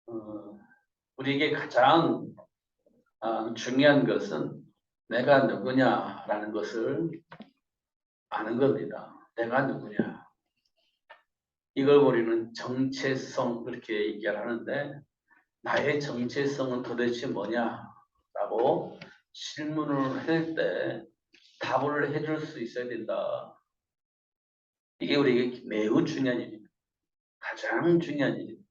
어, 우리에게 가장 중요한 것은 내가 누구냐라는 것을 아는 겁니다. 내가 누구냐. 이걸 우리는 정체성 그렇게 얘기를 하는데 나의 정체성은 도대체 뭐냐라고 질문을 할 때 답을 해줄 수 있어야 된다. 이게 우리에게 매우 중요한 일입니다. 가장 중요한 일입니다.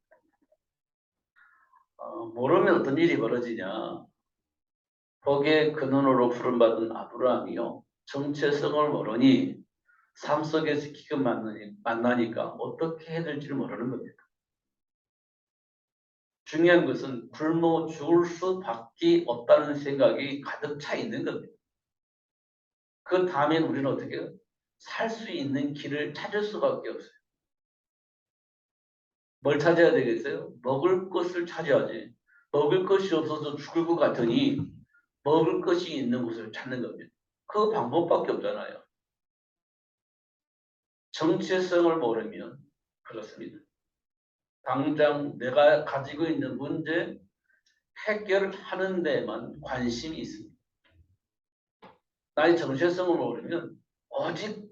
모르면 어떤 일이 벌어지냐. 복의 근원으로 부름받은 아브라함이요. 정체성을 모르니 삶 속에서 기껏 만나니까 어떻게 해야 될지를 모르는 겁니다. 중요한 것은 굶어 죽을 수밖에 없다는 생각이 가득 차 있는 겁니다. 그 다음엔 우리는 어떻게 해요? 살 수 있는 길을 찾을 수밖에 없어요. 뭘 찾아야 되겠어요? 먹을 것을 찾아야지. 먹을 것이 없어서 죽을 것 같으니 먹을 것이 있는 곳을 찾는 겁니다. 그 방법밖에 없잖아요. 정체성을 모르면 그렇습니다. 당장 내가 가지고 있는 문제 해결하는 데만 관심이 있습니다. 나의 정체성을 모르면 오직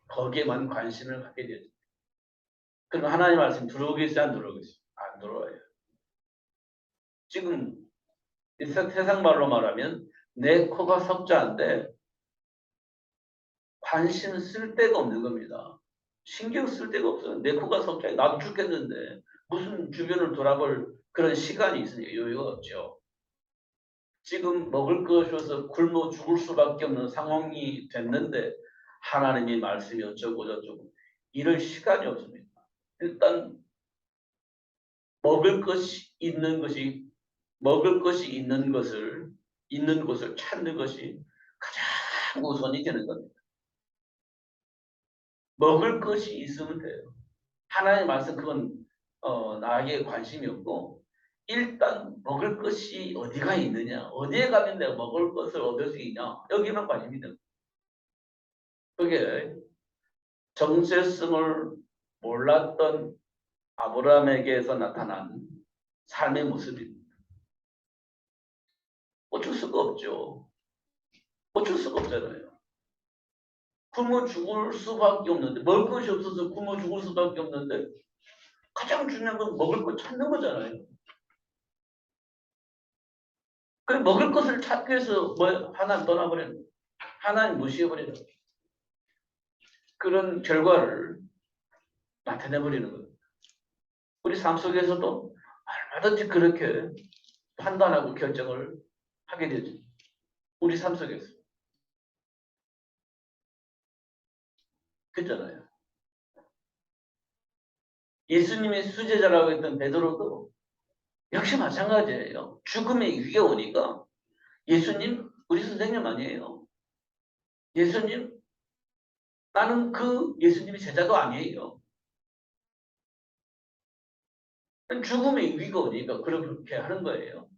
거기에만 관심을 갖게 되죠. 그럼 하나님 말씀 들어오겠어요? 안 들어오겠어요? 안 들어와요. 지금 세상 말로 말하면 내 코가 석자인데 관심 쓸 데가 없는 겁니다. 신경 쓸 데가 없어요. 내 코가 석자에 나도 죽겠는데 무슨 주변을 돌아볼 그런 시간이 있으니까 여유가 없죠. 지금 먹을 것이 없어서 굶어 죽을 수밖에 없는 상황이 됐는데 하나님이 말씀이 어쩌고 저쩌고 이럴 시간이 없습니다. 일단 먹을 것이 있는 것을 찾는 것이 가장 우선이 되는 겁니다. 먹을 것이 있으면 돼요. 하나님 말씀 그건 나에게 관심이 없고 일단 먹을 것이 어디가 있느냐, 어디에 가면 내가 먹을 것을 얻을 수 있냐, 여기만 관심이 됩니다. 그게 정체성을 몰랐던 아브라함에게서 나타난 삶의 모습입니다. 어쩔 수가 없죠. 어쩔 수가 없잖아요. 굶어 죽을 수밖에 없는데 먹을 것이 없어서 굶어 죽을 수밖에 없는데 가장 중요한 건 먹을 것 찾는 거잖아요. 그 먹을 것을 찾기 위해서 하나님 떠나버리는 거예요. 하나님 무시해버리는 거예요. 그런 결과를 나타내버리는 거예요. 우리 삶 속에서도 얼마든지 그렇게 판단하고 결정을 하게 되죠. 우리 삶 속에서. 그렇잖아요. 예수님의 수제자라고 했던 베드로도 역시 마찬가지예요. 죽음의 위기가 오니까 예수님 우리 선생님 아니에요. 예수님 나는 그 예수님의 제자도 아니에요. 죽음의 위기가 오니까 그렇게 하는 거예요.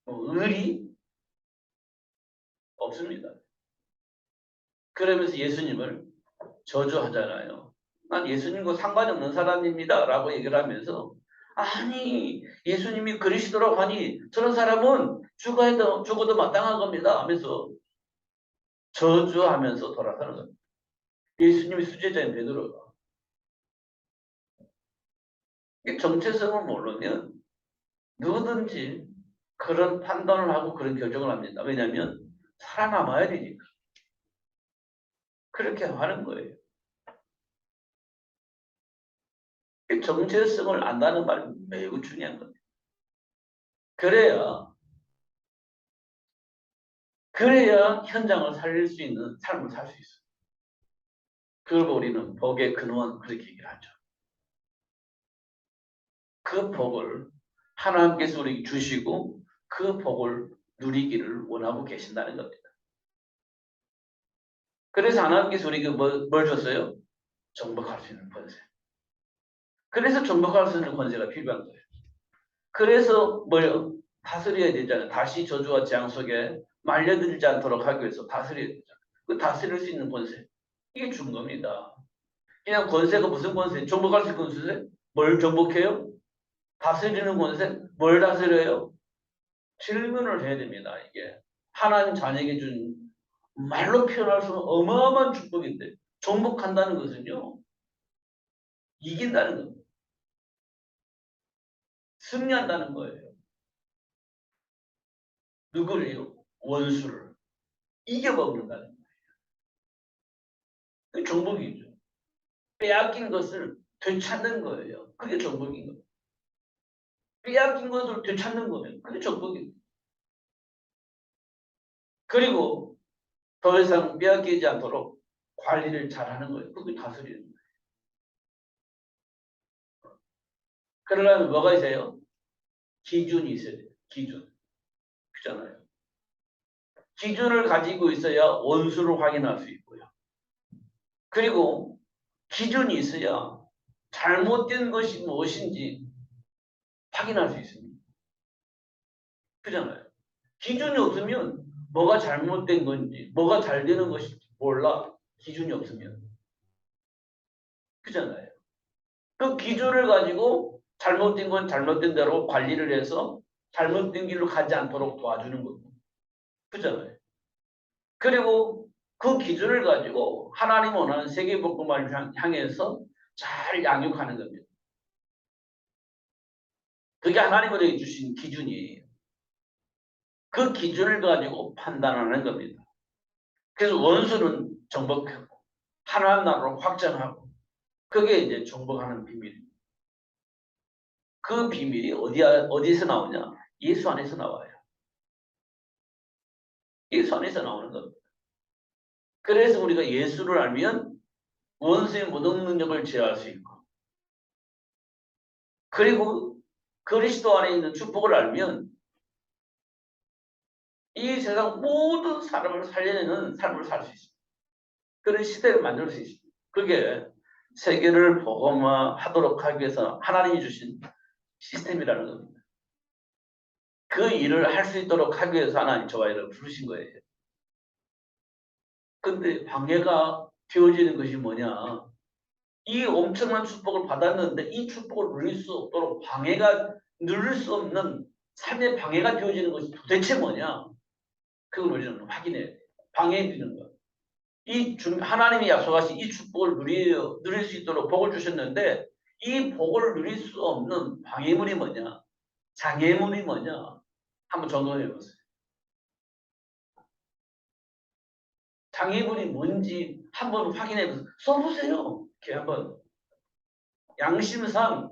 의리 없습니다. 그러면서 예수님을 저주하잖아요. 난 예수님과 상관이 없는 사람입니다. 라고 얘기를 하면서 아니 예수님이 그리스도라고 하니 저런 사람은 죽어도 마땅한 겁니다. 하면서 저주하면서 돌아가는 겁니다. 예수님이 수제자인 베드로가. 정체성을 모르면 누구든지 그런 판단을 하고 그런 결정을 합니다. 왜냐하면 살아남아야 되니까. 그렇게 하는 거예요. 정체성을 안다는 말이 매우 중요한 겁니다. 그래야 현장을 살릴 수 있는 삶을 살 수 있어요. 그걸 우리는 복의 근원 그렇게 얘기를 하죠. 그 복을 하나님께서 우리에게 주시고 그 복을 누리기를 원하고 계신다는 겁니다. 그래서 하나님께서 우리에게 뭘 줬어요? 정복할 수 있는 권세. 그래서 정복할 수 있는 권세가 필요한 거예요. 그래서 뭐요? 다스려야 되잖아요. 다시 저주와 재앙 속에 말려들지 않도록 하기 위해서 다스려야 되잖아요. 그 다스릴 수 있는 권세. 이게 준 겁니다. 그냥 권세가 무슨 권세? 정복할 수 있는 권세? 뭘 정복해요? 다스리는 권세, 뭘 다스려요? 질문을 해야 됩니다. 이게 하나님 자녀에게 준 말로 표현할 수 없는 어마어마한 축복인데 정복한다는 것은요. 이긴다는 겁니다. 승리한다는 거예요. 누구를요? 원수를 이겨먹는다는 거예요. 그게 정복이죠. 빼앗긴 것을 되찾는 거예요. 그게 정복인 거예요. 빼앗긴 것을 되찾는 거예요. 그게 정복입니다. 그리고 더 이상 빼앗기지 않도록 관리를 잘하는 거예요. 그게 다스리는 거예요. 그러려면 뭐가 있어요? 기준이 있어야 돼요. 기준. 그잖아요. 기준을 가지고 있어야 원수를 확인할 수 있고요. 그리고 기준이 있어야 잘못된 것이 무엇인지 확인할 수 있습니다. 그잖아요. 기준이 없으면 뭐가 잘못된 건지, 뭐가 잘 되는 것인지 몰라. 기준이 없으면. 그잖아요. 그 기준을 가지고 잘못된 건 잘못된 대로 관리를 해서 잘못된 길로 가지 않도록 도와주는 거고. 그잖아요. 그리고 그 기준을 가지고 하나님 원하는 세계복음을 향해서 잘 양육하는 겁니다. 그게 하나님 우리에게 주신 기준이에요. 그 기준을 가지고 판단하는 겁니다. 그래서 원수는 정복하고 하나님 나라로 확장하고 그게 이제 정복하는 비밀입니다. 그 비밀이 어디서 나오냐? 예수 안에서 나와요. 예수 안에서 나오는 겁니다. 그래서 우리가 예수를 알면 원수의 모든 능력을 제어할 수 있고 그리고 그리스도 안에 있는 축복을 알면 이 세상 모든 사람을 살려내는 삶을 살 수 있습니다. 그런 시대를 만들 수 있습니다. 그게 세계를 복음화하도록 하기 위해서 하나님이 주신 시스템이라는 겁니다. 그 일을 할 수 있도록 하기 위해서 하나님 저와 여러분 부르신 거예요. 근데 방해가 되어지는 것이 뭐냐? 이 엄청난 축복을 받았는데 이 축복을 누릴 수 없도록 방해가 누릴 수 없는 삶의 방해가 되어지는 것이 도대체 뭐냐? 그걸 우리는 확인해야 돼요. 방해되는 것. 하나님이 약속하신 이 축복을 누릴 수 있도록 복을 주셨는데 이 복을 누릴 수 없는 방해물이 뭐냐? 장애물이 뭐냐? 한번 점검해 보세요. 장애물이 뭔지 한번 확인해 보세요. 써보세요. 이렇게 한번 양심상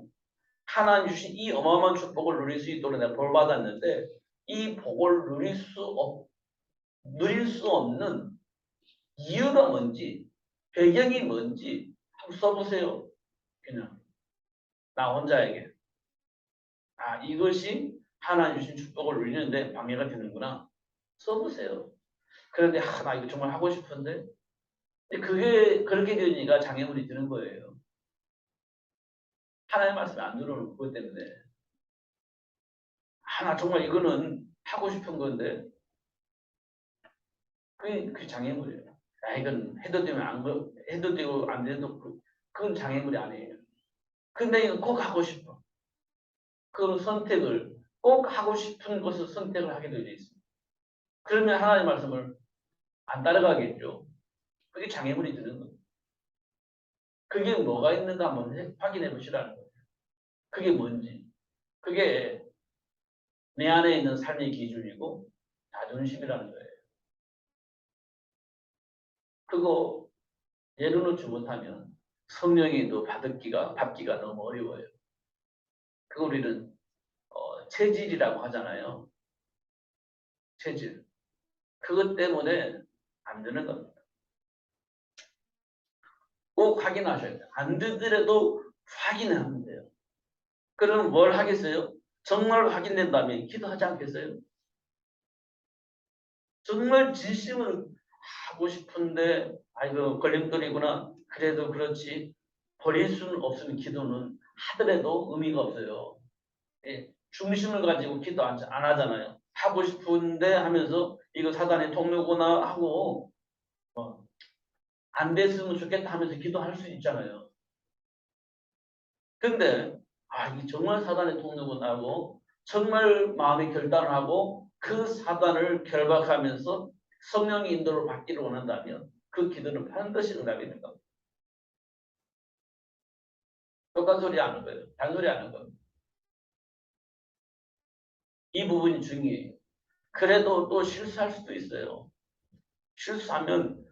하나님 주신 이 어마어마한 축복을 누릴 수 있도록 내가 볼 받았는데 이 복을 누릴 수 없는 이유가 뭔지 배경이 뭔지 한번 써보세요. 그냥 나 혼자에게 이것이 하나님 주신 축복을 누리는데 방해가 되는구나. 써보세요. 그런데 나 이거 정말 하고 싶은데 그게 그렇게 되니까 장애물이 드는 거예요. 하나님 말씀이 안 들어오는 그것 때문에 나 정말 이거는 하고 싶은 건데 그게 장애물이에요. 이건 해도 되고 안 돼도 그건 장애물이 아니에요. 근데 이건 꼭 하고 싶어. 그 선택을 꼭 하고 싶은 것을 선택을 하게 되어 있습니다. 그러면 하나님의 말씀을 안 따라가겠죠. 그게 장애물이 드는 거예요. 그게 뭐가 있는가 한번 확인해 보시라는 거예요. 그게 뭔지. 그게 내 안에 있는 삶의 기준이고 자존심이라는 거예요. 그거 내려놓지 못하면 성령이 또 받기가 너무 어려워요. 그 우리는 체질이라고 하잖아요. 체질. 그것 때문에 안 되는 겁니다. 꼭 확인하셔야 돼요. 안 되더라도 확인하면 돼요. 그럼 뭘 하겠어요? 정말 확인된다면 기도하지 않겠어요? 정말 진심으로 하고 싶은데 아이고 걸림돌이구나. 그래도 그렇지. 버릴 수는 없으면 기도는 하더라도 의미가 없어요. 예, 중심을 가지고 기도 안 하잖아요. 하고 싶은데 하면서 이거 사단의 통로구나 하고 안 됐으면 좋겠다 하면서 기도할 수 있잖아요. 근데 이 정말 사단의 통로구나 하고 정말 마음의 결단을 하고 그 사단을 결박하면서 성령의 인도를 받기를 원한다면 그 기도는 반드시 응답이 될 겁니다. 똑같은 소리 하는 거예요. 단소리 하는 거예요. 이 부분이 중요해요. 그래도 또 실수할 수도 있어요. 실수하면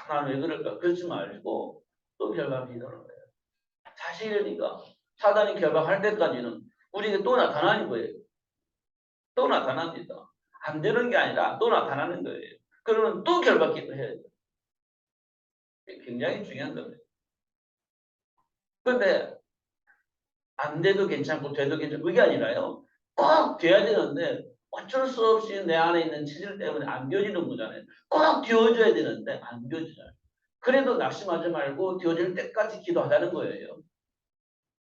나는 왜 그럴까? 그러지 말고 또 결박이 되는 거예요. 사실이니까 사단이 결박할 때까지는 우리에게 또 나타나는 거예요. 또 나타납니다. 안 되는 게 아니라 또 나타나는 거예요. 그러면 또 결박기도 해야 돼요. 굉장히 중요한 겁니다. 근데 안 돼도 괜찮고 돼도 괜찮고 그게 아니라요. 꼭 돼야 되는데 어쩔 수 없이 내 안에 있는 체질 때문에 안 되어지는 거잖아요. 꼭 되어져야 되는데 안 되어지잖아요. 그래도 낙심하지 말고 되어질 때까지 기도하자는 거예요.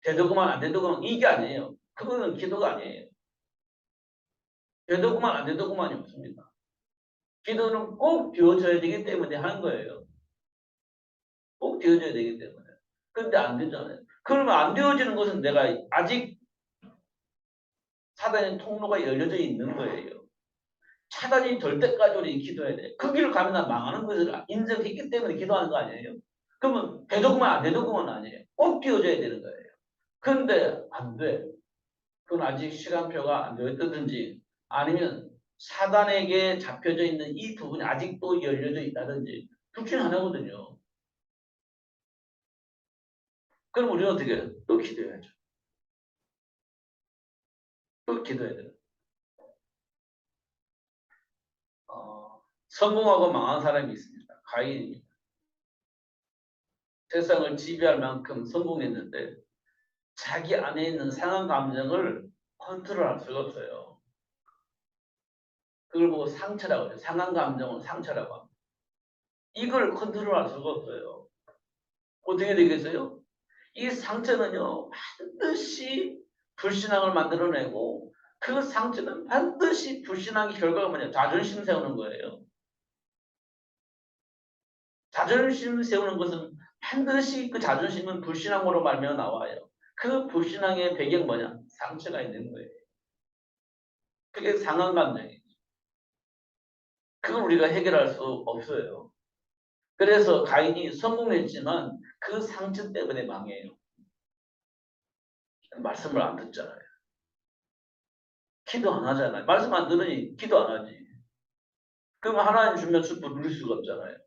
되도 그만 안 돼도 그만 이게 아니에요. 그거는 기도가 아니에요. 되도 그만 안 돼도 그만이 없습니다. 기도는 꼭 되어져야 되기 때문에 하는 거예요. 꼭 되어져야 되기 때문에. 근데 안 되잖아요. 그러면 안 되어지는 것은 내가 아직 사단의 통로가 열려져 있는 거예요. 차단이 될 때까지 우리 기도해야 돼. 그 길을 가면 난 망하는 것을 인정했기 때문에 기도하는 거 아니에요? 그러면 되도구만 안 되도구만 아니에요. 꼭 되어져야 되는 거예요. 근데 안 돼. 그건 아직 시간표가 안 되어 있다든지 아니면 사단에게 잡혀져 있는 이 부분이 아직도 열려져 있다든지 둘 중에 하나거든요. 그럼 우리는 어떻게 해요? 또 기도해야죠. 또 기도해야 돼요. 성공하고 망한 사람이 있습니다. 가인입니다. 세상을 지배할 만큼 성공했는데 자기 안에 있는 상한 감정을 컨트롤할 수가 없어요. 그걸 보고 상처라고 해요. 상한 감정을 상처라고 합니다. 이걸 컨트롤할 수가 없어요. 어떻게 되겠어요? 이 상처는요, 반드시 불신앙을 만들어내고 그 상처는 반드시 불신앙의 결과가 뭐냐? 자존심 세우는 거예요. 자존심 세우는 것은 반드시 그 자존심은 불신앙으로 말미암아 나와요. 그 불신앙의 배경 뭐냐? 상처가 있는 거예요. 그게 상한 감정이에요. 그걸 우리가 해결할 수 없어요. 그래서 가인이 성공했지만 그 상처 때문에 망해요. 말씀을 안 듣잖아요. 기도 안 하잖아요. 말씀 안 들으니 기도 안 하지. 그럼 하나님 주면 축복 누릴 수가 없잖아요.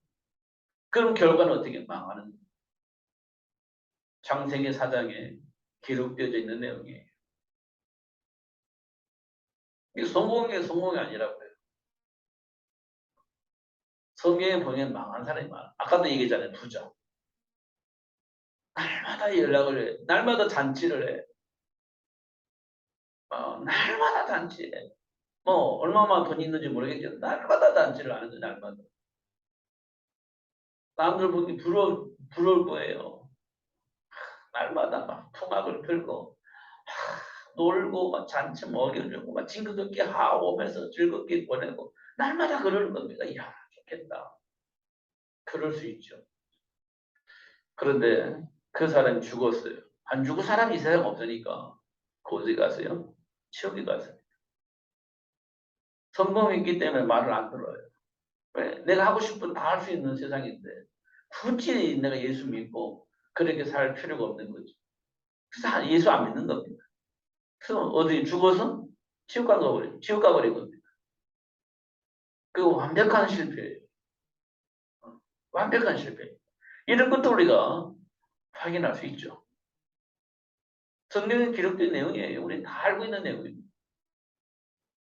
그럼 결과는 어떻게 망하는 거예요. 창세기 4장에 기록되어져 있는 내용이에요. 이게 성공이 아니라고요. 성경에 보면 망한 사람이 많아. 아까도 얘기했잖아요. 부자. 날마다 연락을 해. 날마다 잔치를 해. 날마다 잔치해. 뭐 얼마만 돈이 있는지 모르겠지만 날마다 잔치를 하는데 날마다. 남들 보기 부러울 거예요. 날마다 막 풍악을 틀고 놀고 막 잔치 먹여주고 막 친구들끼리 하오면서 즐겁게 보내고 날마다 그러는 겁니다. 이야 좋겠다. 그럴 수 있죠. 그런데 그 사람이 죽었어요. 안 죽을 사람이 이 세상 없으니까 어디 가세요? 지옥에 가세요. 성공했기 때문에 말을 안 들어요. 왜? 내가 하고 싶은 다 할 수 있는 세상인데 굳이 내가 예수 믿고 그렇게 살 필요가 없는 거죠. 그래서 예수 안 믿는 겁니다. 그래서 어디 죽어서 지옥 가버린 겁니다. 그 완벽한 실패예요. 완벽한 실패. 이런 것도 우리가 확인할 수 있죠. 성경에 기록된 내용이에요. 우리는 다 알고 있는 내용입니다.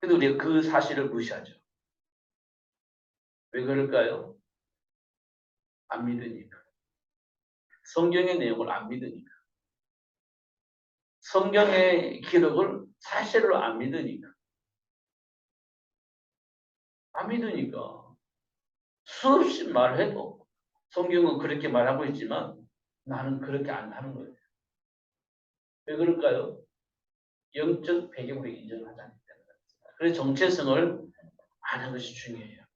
근데 우리가 그 사실을 무시하죠. 왜 그럴까요? 안 믿으니까. 성경의 내용을 안 믿으니까. 성경의 기록을 사실로 안 믿으니까. 안 믿으니까. 수없이 말해도 성경은 그렇게 말하고 있지만 나는 그렇게 안 하는 거예요. 왜 그럴까요? 영적 배경으로 인정하지 않기 때문에. 그래서 정체성을 아는 것이 중요해요.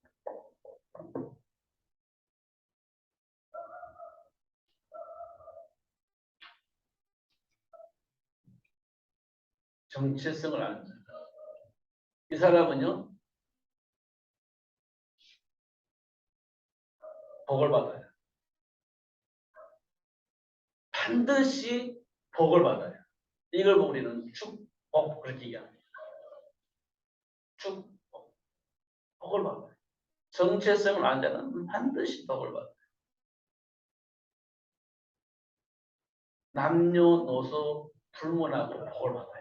정체성을 아는 사람. 이 사람은요, 복을 받아요. 반드시 복을 받아요. 이걸 우리는 축복 그렇게 얘기합니다. 축복, 복을 받아요. 정체성을 아는 자는 반드시 복을 받아요. 남녀노소 불문하고 복을 받아요.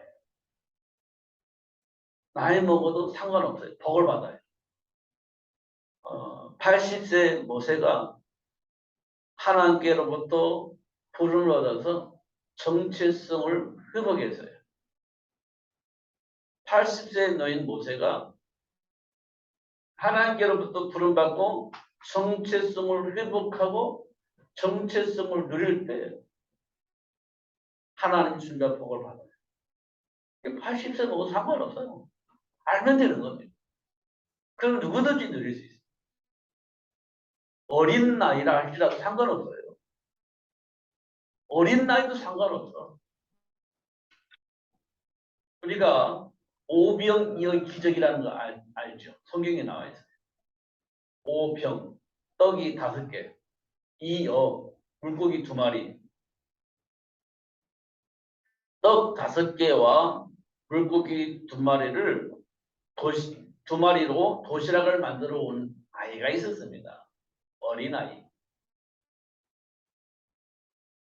나이 먹어도 상관없어요. 복을 받아요. 80세 모세가 하나님께로부터 부름을 얻어서 정체성을 회복했어요. 80세 노인 모세가 하나님께로부터 부름받고 정체성을 회복하고 정체성을 누릴 때 하나님 준비한 복을 받아요. 80세 먹어도 상관없어요. 알면 되는 겁니다. 그럼 누구든지 누릴 수 있어요. 어린 나이라 할지라도 상관없어요. 어린 나이도 상관없어. 우리가 오병이의 기적이라는 거 알죠? 성경에 나와 있어요. 오병, 떡이 5개, 이어, 물고기 2마리. 떡 5개와 물고기 2마리를 2마리로 도시락을 만들어 온 아이가 있었습니다. 어린아이.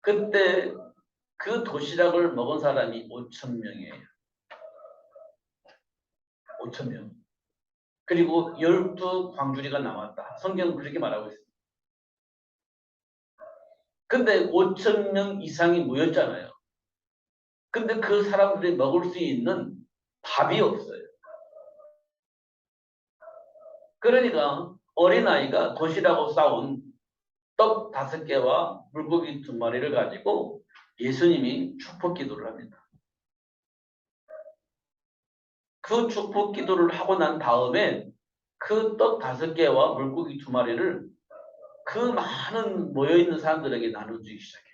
그때 그 도시락을 먹은 사람이 5,000명이에요. 5,000명. 그리고 12광주리가 남았다. 성경은 그렇게 말하고 있습니다. 근데 5,000명 이상이 모였잖아요. 근데 그 사람들이 먹을 수 있는 밥이 없어요. 그러니까 어린아이가 도시락으로 싸온 떡 5개와 물고기 2마리를 가지고 예수님이 축복 기도를 합니다. 그 축복 기도를 하고 난 다음에 그 떡 5개와 물고기 2마리를 그 많은 모여있는 사람들에게 나눠주기 시작해요.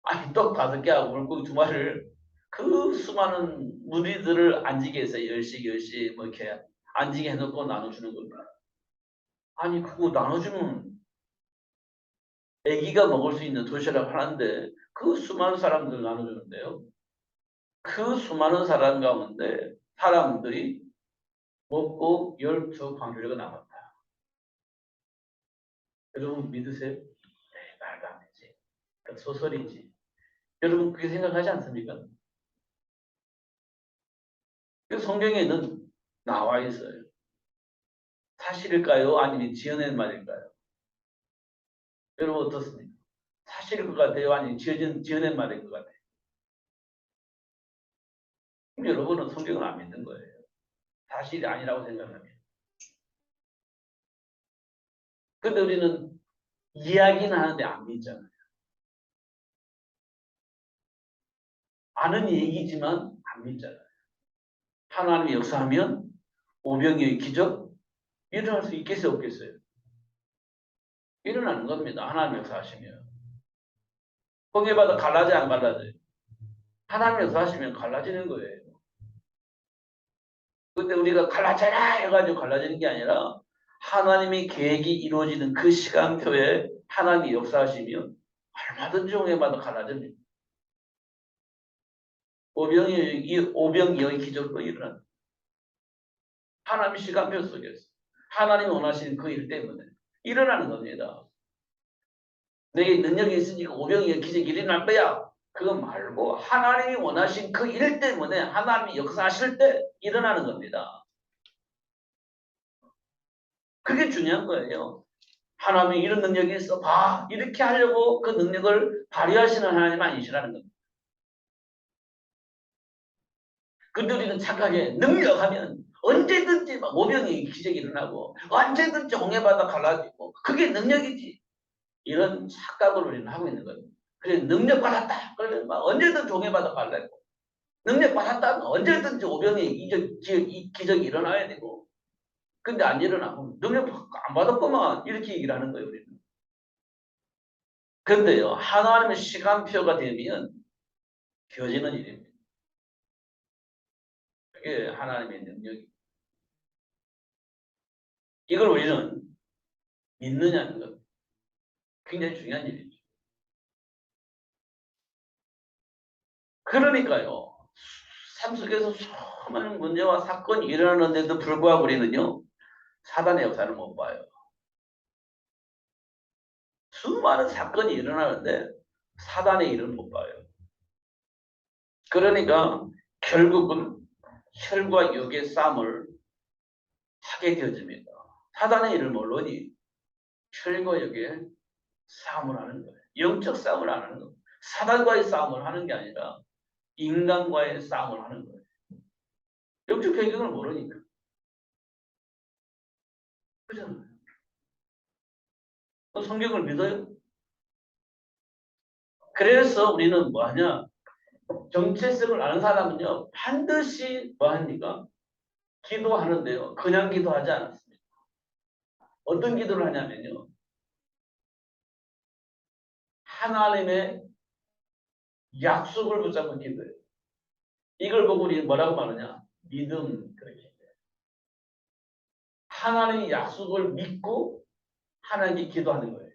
아니, 떡 5개하고 물고기 2마리를 그 수많은 무리들을 앉게 해서 10씩 뭐 이렇게 앉게 해놓고 나눠주는 겁니다. 아니, 그거 나눠주면 애기가 먹을 수 있는 도시락 하나인데 그 수많은 사람들 나눠주는데요. 그 수많은 사람 가운데 사람들이 먹고 12광주리가 남았다. 여러분 믿으세요? 네, 말도 안 되지. 그러니까 소설이지. 여러분 그렇게 생각하지 않습니까? 그 성경에는 나와 있어요. 사실일까요? 아니면 지어낸 말일까요? 여러분 어떻습니까? 사실일 것 같아요? 아니면 지어낸 말일 것 같아요? 그럼 여러분은 성경을 안 믿는 거예요. 사실이 아니라고 생각하면. 근데 우리는 이야기는 하는데 안 믿잖아요. 아는 얘기지만 안 믿잖아요. 하나님이 역사하면 오병이의 기적 일어날 수 있겠어요, 없겠어요? 일어나는 겁니다. 하나님 역사하시면. 홍해바다 갈라져 안 갈라져요? 하나님 역사하시면 갈라지는 거예요. 근데 우리가 갈라져라 해가지고 갈라지는 게 아니라 하나님의 계획이 이루어지는 그 시간표에 하나님이 역사하시면 얼마든지 홍해바다 갈라집니다. 오병이의 기적도 일어납니다. 하나님의 시간표 속에서 하나님이 원하시는 그 일 때문에 일어나는 겁니다. 내게 능력이 있으니까 오병이의 기적이 일어날 거야. 그거 말고 하나님이 원하신 그 일 때문에 하나님이 역사하실 때 일어나는 겁니다. 그게 중요한 거예요. 하나님이 이런 능력이 있어. 봐. 이렇게 하려고 그 능력을 발휘하시는 하나님 아니시라는 겁니다. 근데 우리는 착하게 능력하면 언제든지 막 오병이 기적이 일어나고 언제든지 홍해바다 갈라지고 그게 능력이지. 이런 착각을 우리는 하고 있는 거예요. 그래 능력 받았다. 그러면 막 언제든지 홍해바다 갈라지고 능력 받았다면 언제든지 오병이 기적이 일어나야 되고 근데 안 일어나고 능력 안 받았구만 이렇게 얘기를 하는 거예요. 우리는. 근데요 하나님의 시간표가 되면 겨지는 일입니다. 그게 하나님의 능력이. 이걸 우리는 믿느냐는 것. 굉장히 중요한 일이죠. 그러니까요. 삶 속에서 수많은 문제와 사건이 일어나는데도 불구하고 우리는요. 사단의 역사를 못 봐요. 수많은 사건이 일어나는데 사단의 일을 못 봐요. 그러니까 결국은 혈과 육의 싸움을 하게 되어집니다. 사단의 일을 모르니 혈과 육의 싸움을 하는 거예요. 영적 싸움을 안 하는 거예요. 사단과의 싸움을 하는 게 아니라 인간과의 싸움을 하는 거예요. 영적 배경을 모르니까. 그렇잖아요. 성경을 믿어요? 그래서 우리는 뭐 하냐? 정체성을 아는 사람은요, 반드시 뭐 합니까? 기도하는데요. 그냥 기도하지 않았습니다. 어떤 기도를 하냐면요. 하나님의 약속을 붙잡고 기도해요. 이걸 보고 우리 뭐라고 말하냐? 믿음. 그렇게. 하나님의 약속을 믿고 하나님께 기도하는 거예요.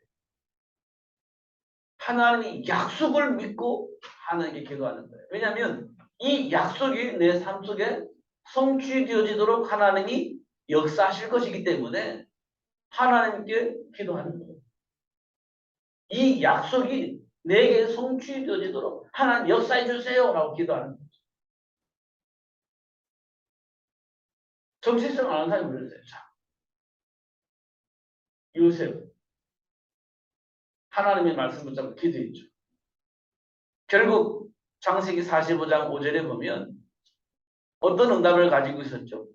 하나님의 약속을 믿고 하나님께 기도하는 거예요. 왜냐하면 이 약속이 내 삶 속에 성취되어지도록 하나님이 역사하실 것이기 때문에 하나님께 기도하는 거예요. 이 약속이 내게 성취되어지도록 하나님 역사해 주세요라고 기도하는 거예요. 정체성 아는 사람이 그랬어요. 자, 요셉 하나님의 말씀 붙잡고 기도했죠. 결국 창세기 45장 5절에 보면 어떤 응답을 가지고 있었죠?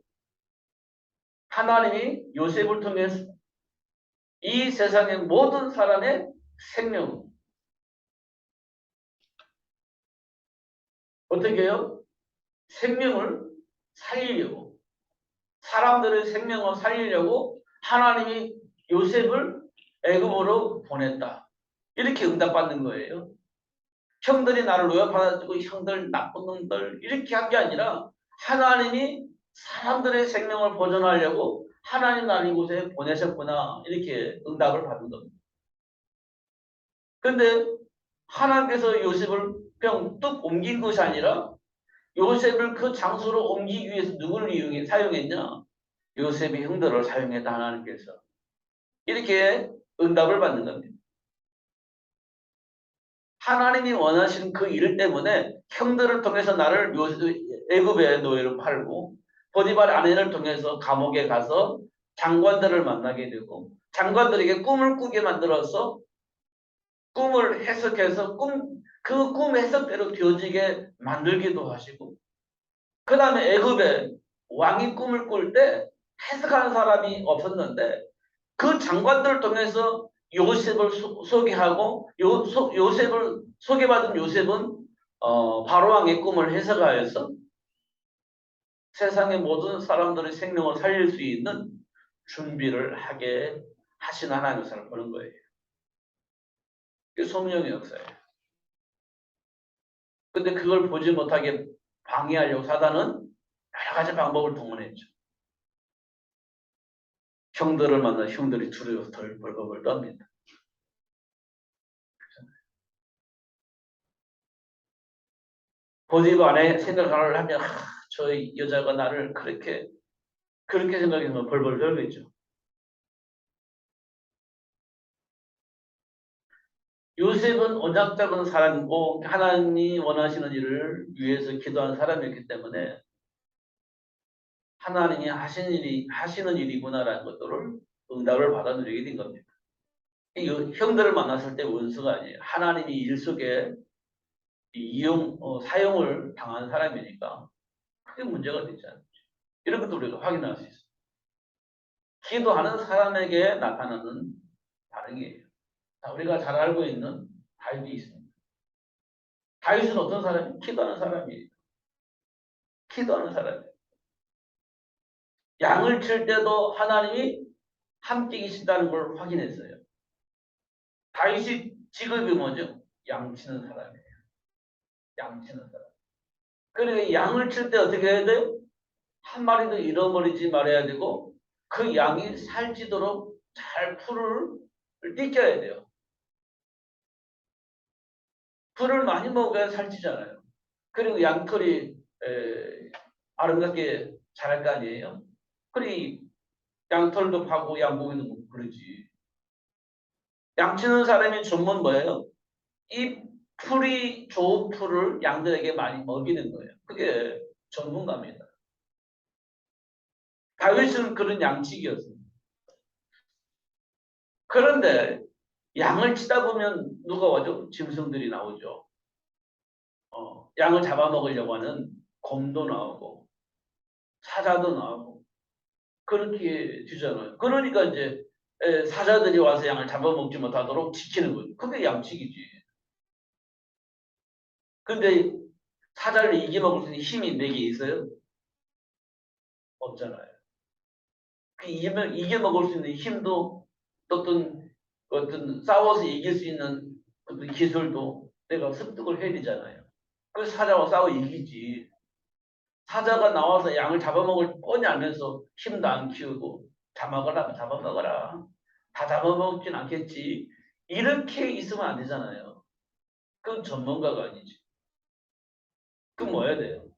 하나님이 요셉을 통해서 이 세상의 모든 사람의 생명 어떻게 해요? 생명을 살리려고 사람들의 생명을 살리려고 하나님이 요셉을 애굽으로 보냈다. 이렇게 응답받는 거예요. 형들이 나를 노역받아주고 형들 나쁜 놈들 이렇게 한 게 아니라 하나님이 사람들의 생명을 보존하려고 하나님 나를 이곳에 보내셨구나 이렇게 응답을 받은 겁니다. 근데 하나님께서 요셉을 그냥 뚝 옮긴 것이 아니라 요셉을 그 장소로 옮기기 위해서 누구를 사용했냐? 요셉의 형들을 사용했다 하나님께서. 이렇게 응답을 받는 겁니다. 하나님이 원하시는 그 일 때문에 형들을 통해서 나를 애굽의 노예로 팔고 보디발 아내를 통해서 감옥에 가서 장관들을 만나게 되고 장관들에게 꿈을 꾸게 만들어서 꿈을 해석해서 그 꿈 해석대로 되어지게 만들기도 하시고 그 다음에 애굽에 왕이 꿈을 꿀 때 해석하는 사람이 없었는데 그 장관들을 통해서 요셉을 소개하고 요셉을 소개받은 요셉은 바로왕의 꿈을 해석하여서 세상의 모든 사람들의 생명을 살릴 수 있는 준비를 하게 하신 하나님의 역사를 보는 거예요. 그게 성령의 역사예요. 근데 그걸 보지 못하게 방해하려고 사단은 여러 가지 방법을 동원했죠. 형들을 만나 형들이 두려워서 덜 벌벌 떱니다. 보디발 안에 생각을 하면 저 여자가 나를 그렇게 생각해서 벌벌 떨겠죠. 요셉은 언약적인 사람이고 하나님이 원하시는 일을 위해서 기도한 사람이었기 때문에 하나님이 하시는 일이구나라는 것들을 응답을 받아들이게 된 겁니다. 형들을 만났을 때 원수가 아니에요. 하나님이 일 속에 사용을 당한 사람이니까 크게 문제가 되지 않죠. 이런 것도 우리가 확인할 수 있어요. 기도하는 사람에게 나타나는 반응이에요. 자, 우리가 잘 알고 있는 다윗이 있습니다. 다윗은 어떤 사람이? 기도하는 사람이에요. 기도하는 사람이에요. 양을 칠 때도 하나님이 함께 계신다는 걸 확인했어요. 다윗이 직업이 뭐죠? 양 치는 사람이에요. 양 치는 사람. 그러니까 양을 칠 때 어떻게 해야 돼요? 한 마리도 잃어버리지 말아야 되고 그 양이 살찌도록 잘 풀을 띠껴야 돼요. 풀을 많이 먹어야 살찌잖아요. 그리고 양털이 아름답게 자랄 거 아니에요. 그리 양털도 파고 양고기도 먹고 그러지. 양치는 사람이 전문 뭐예요? 이 풀이 좋은 풀을 양들에게 많이 먹이는 거예요. 그게 전문가입니다. 다윗은 그런 양치기였어요. 그런데 양을 치다 보면 누가 와죠? 짐승들이 나오죠. 양을 잡아먹으려고 하는 곰도 나오고 사자도 나오고 그렇게 되잖아요. 그러니까 이제 사자들이 와서 양을 잡아먹지 못하도록 지키는 거죠. 그게 양치기지. 근데 사자를 이겨먹을 수 있는 힘이 내게 있어요? 없잖아요. 그 이겨먹을 수 있는 힘도 어떤 싸워서 이길 수 있는 어떤 기술도 내가 습득을 해야 되잖아요. 그 사자와 싸워 이기지. 사자가 나와서 양을 잡아먹을 뻔히 알면서 힘도 안 키우고 잡아먹어라 잡아먹어라 다 잡아먹진 않겠지. 이렇게 있으면 안 되잖아요. 그건 전문가가 아니지. 그럼 뭐 해야 돼요?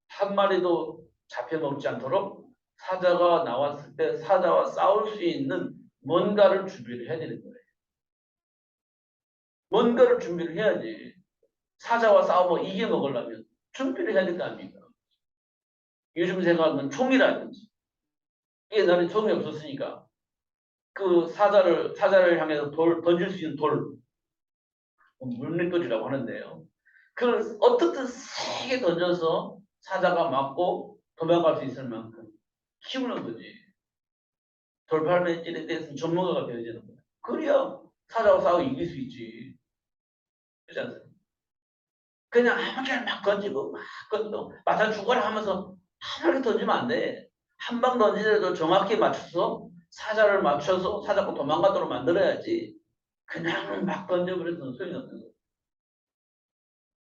한 마리도 잡혀먹지 않도록 사자가 나왔을 때 사자와 싸울 수 있는 뭔가를 준비를 해야 되는 거예요. 뭔가를 준비를 해야지. 사자와 싸우고 이겨먹으려면 준비를 해야 될 거 아닙니까? 요즘 생각하는 총이라든지 옛날에 총이 없었으니까 그 사자를 향해서 던질 수 있는 돌, 물맷돌이라고 하는데요. 그걸 어떻든 세게 던져서 사자가 맞고 도망갈 수 있을 만큼 키우는 거지. 돌팔매질에 대해서는 전문가가 되어야 되는 거야. 그래야 사자와 싸워 이길 수 있지. 그렇지 않습니까? 그냥 아무렇게나 막 던지고 막 던지고 맞아 죽어라 하면서 하늘에 던지면 안 돼. 한 방 던지더라도 정확히 맞춰서 사자를 맞춰서 사자가 도망가도록 만들어야지. 그냥 막 던져버려서 소용이 없는 거예요.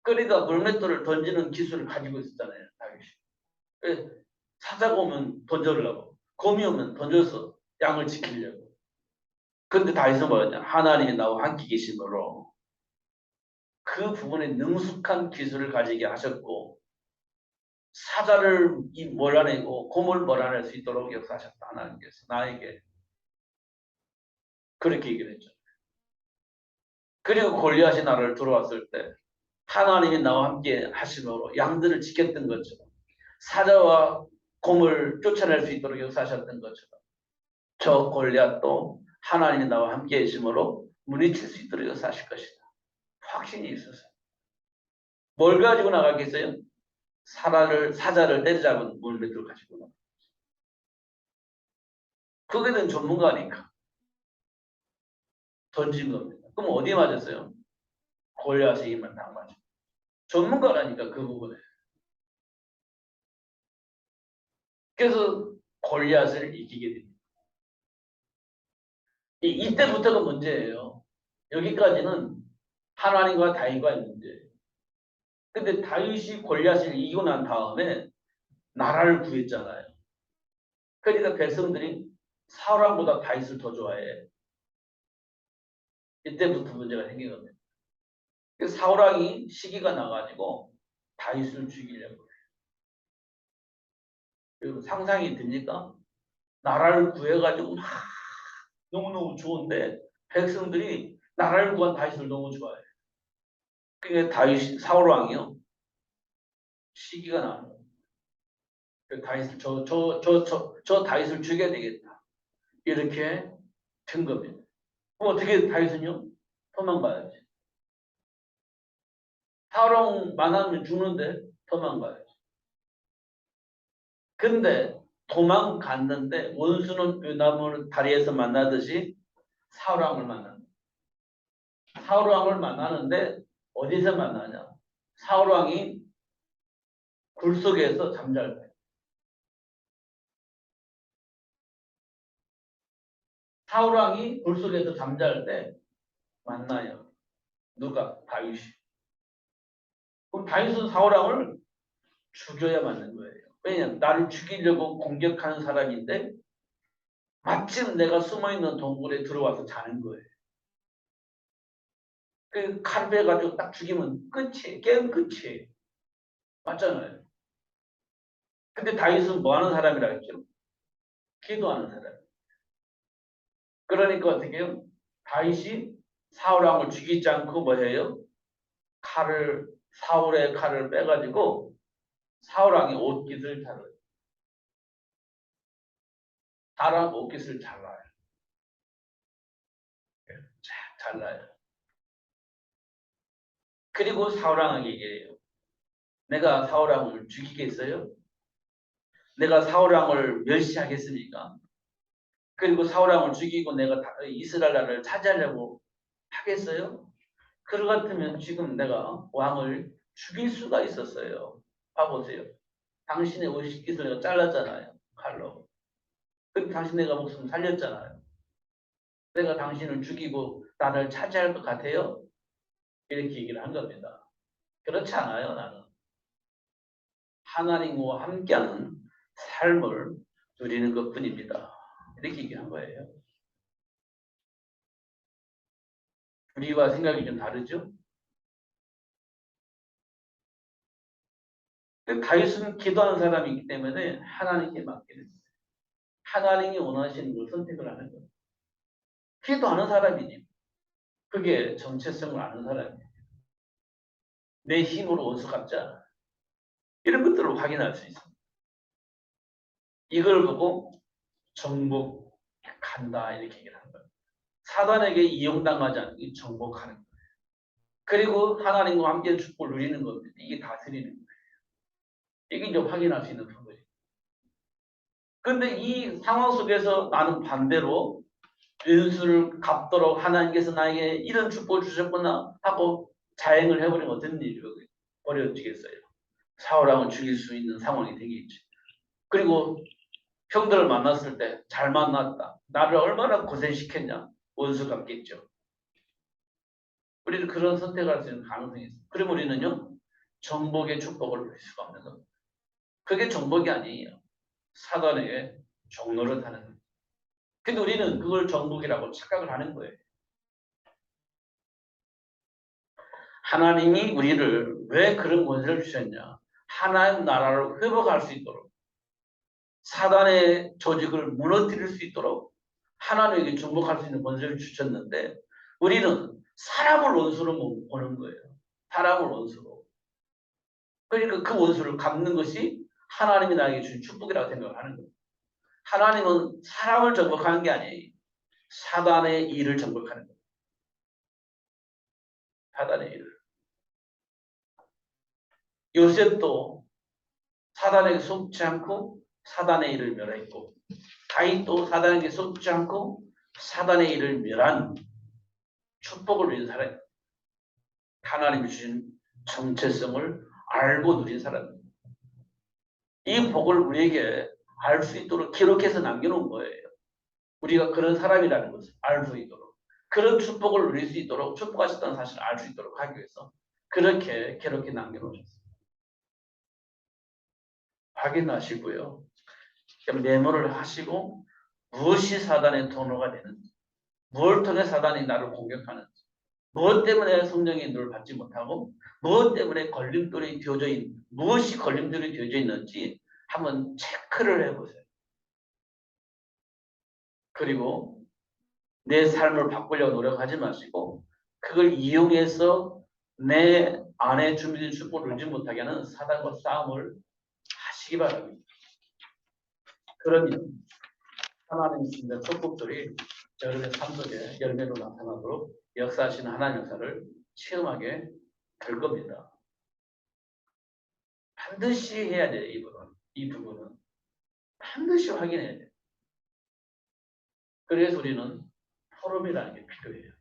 그러니까 물맷돌을 던지는 기술을 가지고 있었잖아요. 다윗이. 사자가 오면 던져려고 곰이 오면 던져서 양을 지키려고. 근데 다윗은 뭐였냐? 하나님이 나와 함께 계심으로 그 부분에 능숙한 기술을 가지게 하셨고 사자를 몰아내고 곰을 몰아낼 수 있도록 역사하셨다. 하나님께서 나에게 그렇게 얘기를 했죠. 그리고 골리앗이 나를 들어왔을 때 하나님이 나와 함께 하심으로 양들을 지켰던 것처럼 사자와 곰을 쫓아낼 수 있도록 역사하셨던 것처럼 저 골리앗도 하나님이 나와 함께 계심으로 물리칠 수 있도록 역사하실 것이다. 확신이 있었어요. 뭘 가지고 나가겠어요? 사자를 때려잡은 물맷돌 가지고 나가. 그게 된 전문가니까 던진 겁니다. 그럼 어디에 맞았어요? 골리앗의 힘을 딱 맞아. 전문가라니까 그 부분에. 그래서 골리앗을 이기게 됩니다. 이때부터가 문제예요. 여기까지는 하나님과 다윗과의 문제예요. 근데 다윗이 골리앗을 이기고 난 다음에 나라를 구했잖아요. 그러니까 백성들이 사울왕보다 다윗을 더 좋아해. 이때부터 문제가 생긴 겁니다. 사울왕이 시기가 나가지고 다윗을 죽이려고 해요. 상상이 됩니까? 나라를 구해가지고 막 너무너무 좋은데 백성들이 나라를 구한 다윗을 너무 좋아해요. 그러니까 사울왕이요. 시기가 나는 거예요. 다윗을 저 다윗을 죽여야 되겠다. 이렇게 된 겁니다. 그럼 어떻게 다윗은요? 도망가야지. 사울왕 만나면 죽는데 도망가야지. 근데 도망갔는데 원수는 윰나무 다리에서 만나듯이 사울왕을 만납니다. 사울왕을 만나는데 어디서 만나냐? 사울왕이 굴 속에서 잠잘 때. 사울왕이 굴 속에서 잠잘 때 만나요. 누가? 다윗이. 그럼 다윗은 사울왕을 죽여야 맞는 거예요. 왜냐면 나를 죽이려고 공격하는 사람인데 마침 내가 숨어있는 동굴에 들어와서 자는 거예요. 그 칼 베가지고 딱 죽이면 끝이에요. 게임 끝이에요. 맞잖아요. 근데 다윗은 뭐 하는 사람이라 했죠? 기도하는 사람. 그러니까 어떻게 해요? 다윗이 사울 왕을 죽이지 않고 뭐 해요? 사울의 칼을 빼가지고 사울 왕의 옷깃을 잘라요. 사람 옷깃을 잘라요. 잘라요. 그리고 사울 왕에게 얘기해요. 내가 사울 왕을 죽이겠어요? 내가 사울 왕을 멸시하겠습니까? 그리고 사울 왕을 죽이고 내가 이스라엘 나라를 차지하려고 하겠어요? 그러 같으면 지금 내가 왕을 죽일 수가 있었어요. 봐보세요. 당신의 옷깃을 내가 잘랐잖아요. 칼로. 그럼 당신 내가 목숨 살렸잖아요. 내가 당신을 죽이고 나를 차지할 것 같아요? 이렇게 얘기를 한 겁니다. 그렇지 않아요, 나는. 하나님과 함께하는 삶을 누리는 것 뿐입니다. 이렇게 얘기한 거예요. 우리와 생각이 좀 다르죠? 다윗은 기도하는 사람이기 때문에 하나님께 맡기는 거예요. 하나님이 원하시는 걸 선택을 하는 거예요. 기도하는 사람이니 그게 정체성을 아는 사람이에요. 내 힘으로 원수 갚자. 이런 것들을 확인할 수 있습니다. 이걸 보고 정복한다 이렇게 얘기를 하는 거예요. 사단에게 이용당하지 않게 정복하는 거예요. 그리고 하나님과 함께 축복을 누리는 겁니다. 이게 다스리는 거예요. 이게 이제 확인할 수 있는 부분이에요. 그런데 이 상황 속에서 나는 반대로 원수를 갚도록 하나님께서 나에게 이런 축복을 주셨구나 하고 자행을 해버리면 어떤 일이 벌어지겠어요? 사울왕을 죽일 수 있는 상황이 되겠지. 그리고 형들을 만났을 때 잘 만났다. 나를 얼마나 고생시켰냐. 원수 갚겠죠. 우리는 그런 선택을 할 수 있는 가능성이 있어요. 그럼 우리는요. 정복의 축복을 누릴 수가 없는 겁니다. 그게 정복이 아니에요. 사단에게 종로를 타는 겁니다. 근데 우리는 그걸 정복이라고 착각을 하는 거예요. 하나님이 우리를 왜 그런 권세를 주셨냐. 하나님 나라를 회복할 수 있도록 사단의 조직을 무너뜨릴 수 있도록 하나님에게 정복할 수 있는 권세를 주셨는데 우리는 사람을 원수로 보는 거예요. 사람을 원수로. 그러니까 그 원수를 갚는 것이 하나님이 나에게 주신 축복이라고 생각을 하는 거예요. 하나님은 사람을 정복하는 게 아니에요. 사단의 일을 정복하는 거예요. 사단의 일을. 요셉도 사단에게 속지 않고 사단의 일을 멸했고 다윗도 사단에게 속지 않고 사단의 일을 멸한 축복을 누린 사람, 하나님이 주신 정체성을 알고 누린 사람입니다. 이 복을 우리에게 알 수 있도록 기록해서 남겨놓은 거예요. 우리가 그런 사람이라는 것을 알 수 있도록 그런 축복을 누릴 수 있도록 축복하셨다는 사실을 알 수 있도록 하기 위해서 그렇게 기록해 남겨놓으셨습니다. 확인하시고요. 메모를 하시고 무엇이 사단의 통로가 되는지 무엇을 통해 사단이 나를 공격하는지 무엇 때문에 성령의 인도를 받지 못하고 무엇 때문에 걸림돌이 되어져 있는 무엇이 걸림돌이 되어져 있는지 한번 체크를 해보세요. 그리고 내 삶을 바꾸려고 노력하지 마시고 그걸 이용해서 내 안에 준비된 축복을 누리지 못하게 하는 사단과 싸움을 하시기 바랍니다. 그러면 하나님이 주신 축복들이 여러분의 삶 속에 열매로 나타나도록 역사하시는 하나님 역사를 체험하게 될 겁니다. 반드시 해야 돼요. 이 부분은 반드시 확인해야 돼요. 그래서 우리는 포럼이라는 게 필요해요.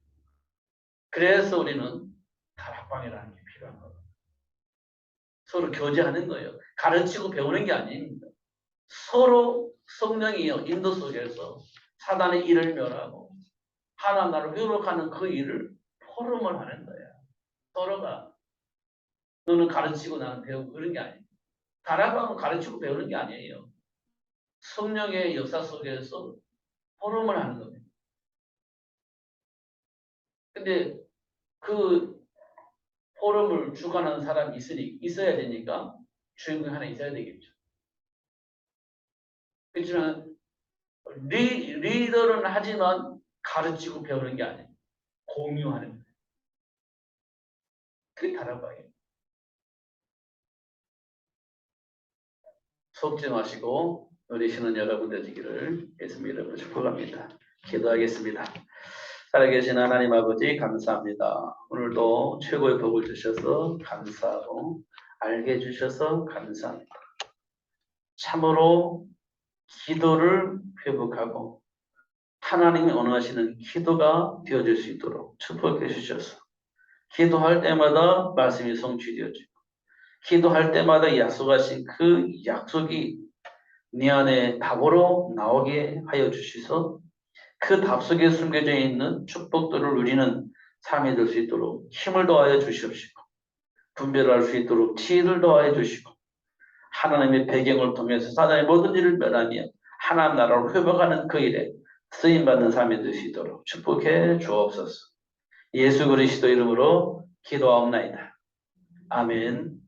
그래서 우리는 다락방이라는 게 필요한 거예요. 서로 교제하는 거예요. 가르치고 배우는 게 아닙니다. 서로 성령이요 인도 속에서 사단의 일을 멸하고 하나님 나라를 회복하는 그 일을 포럼을 하는 거예요. 서로가 너는 가르치고 나는 배우고 그런 게 아닙니다. 다락방은 가르치고 배우는 게 아니에요. 성령의 역사 속에서 포럼을 하는 겁니다. 근데 그 포럼을 주관하는 사람이 있어야 되니까 주인공이 하나 있어야 되겠죠. 그렇지만 리더는 하지만 가르치고 배우는 게 아니에요. 공유하는 거예요. 그게 다락방이에요. 속지 마시고 우리 신은 여러분 되시기를 예수님 이름으로 축복합니다. 기도하겠습니다. 살아계신 하나님 아버지 감사합니다. 오늘도 최고의 복을 주셔서 감사하고 알게 해주셔서 감사합니다. 참으로 기도를 회복하고 하나님이 원하시는 기도가 되어질 수 있도록 축복해 주셔서 기도할 때마다 말씀이 성취되어지고 기도할 때마다 약속하신 그 약속이 네 안에 답으로 나오게 하여 주시서 그 답 속에 숨겨져 있는 축복들을 누리는 삶이 될 수 있도록 힘을 더하여 주시옵시고 분별할 수 있도록 지혜를 더하여 주시고 하나님의 배경을 통해서 사단의 모든 일을 멸하며 하나님 나라를 회복하는 그 일에 쓰임받는 삶이 될 수 있도록 축복해 주옵소서. 예수 그리스도 이름으로 기도하옵나이다. 아멘.